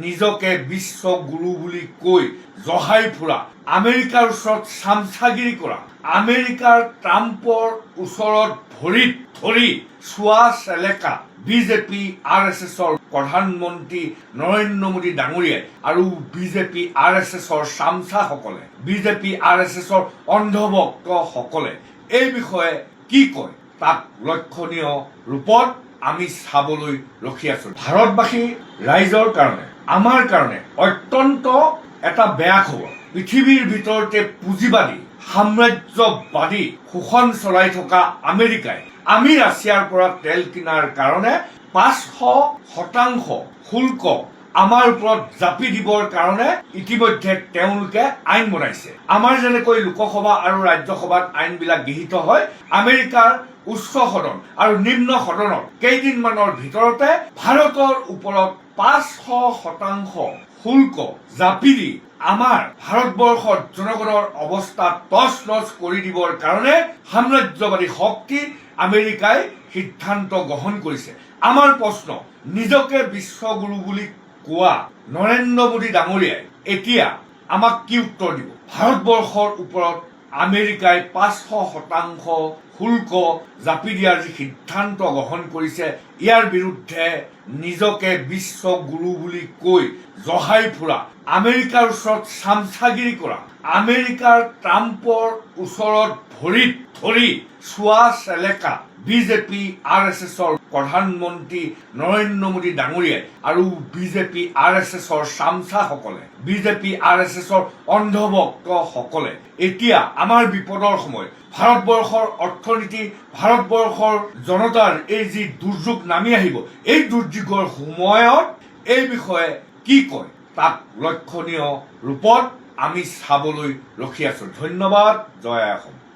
নিজকে বিশ্বগুৰু বুলি কৈ জহাই ফুৰা, আমেৰিকাৰ ওচৰত চামচাগিৰি কৰা, আমেৰিকাৰ ট্ৰাম্পৰ ওচৰত ভৰিত ধৰি চোৱা চেলেকা বিজেপি RSSৰ প্ৰধানমন্ত্ৰী নৰেন্দ্ৰ মোদী ডাঙৰীয়াই আৰু বিজেপি RSSৰ চামচাসকলে, বিজেপি RSSৰ অন্ধভক্তসকলে এই বিষয়ে কি কয় তাক লক্ষণীয় ৰূপত আমি চাবলৈ ৰখি আছো। ভাৰতবাসী ৰাইজৰ কাৰণে, আমাৰ কাৰণে অত্যন্ত এটা বেয়া খবৰ। পৃথিৱীৰ ভিতৰতে পুঁজিবাদী সাম্ৰাজ্যবাদী শোষণ চলাই থকা আমেৰিকাই আমি ৰাছিয়াৰ পৰা তেল কিনাৰ কাৰণে 500% শুল্ক আমাৰ ওপৰত জাপি দিবৰ কাৰণে ইতিমধ্যে তেওঁলোকে আইন বনাইছে। আমাৰ যেনেকৈ লোকসভা আৰু ৰাজ্যসভাত আইনবিলাক গৃহীত হয়, আমেৰিকাৰ উচ্চ সদন আৰু নিম্ন সদনত কেইদিনমানৰ ভিতৰতে ভাৰতৰ ওপৰত 500% শুল্ক জাপি দি আমাৰ ভাৰতবৰ্ষৰ জনগণৰ অৱস্থা তছ নছ কৰি দিবৰ কাৰণে সাম্ৰাজ্যবাদী শক্তি আমেৰিকাই সিদ্ধান্ত গ্ৰহণ কৰিছে। আমাৰ প্ৰশ্ন, নিজকে বিশ্বগুৰু বুলি কোৱা নৰেন্দ্ৰ মোদী ডাঙৰীয়াই এতিয়া আমাক কি উত্তৰ দিব? ভাৰতবৰ্ষৰ ওপৰত আমেৰিকাই 500% শুল্ক জাপি দিয়াৰ যি সিদ্ধান্ত গ্ৰহণ কৰিছে, ইয়াৰ বিৰুদ্ধে নিজকে বিশ্বগুৰু বুলি কৈ জহাই ফুৰা, আমেৰিকাৰ ওচৰত চামচাগিৰি কৰা, আমেৰিকাৰ ট্ৰাম্পৰ ওচৰত ভৰিত ধৰি চোৱা চেলেকা বিজেপি RSSৰ প্ৰধানমন্ত্ৰী নৰেন্দ্ৰ মোদী ডাঙৰীয়াই আৰু বিজেপি RSSৰ চামচাসকলে, বিজেপি RSSৰ অন্ধভক্তসকলে এতিয়া আমাৰ বিপদৰ সময়, ভাৰতবৰ্ষৰ অৰ্থনীতি, ভাৰতবৰ্ষৰ জনতাৰ এই যি দুৰ্যোগ নামি আহিব, এই দুৰ্যোগৰ সময়ত এই বিষয়ে কি কয় তাক লক্ষণীয় ৰূপত আমি চাবলৈ ৰখি আছো। ধন্যবাদ। জয় অসম।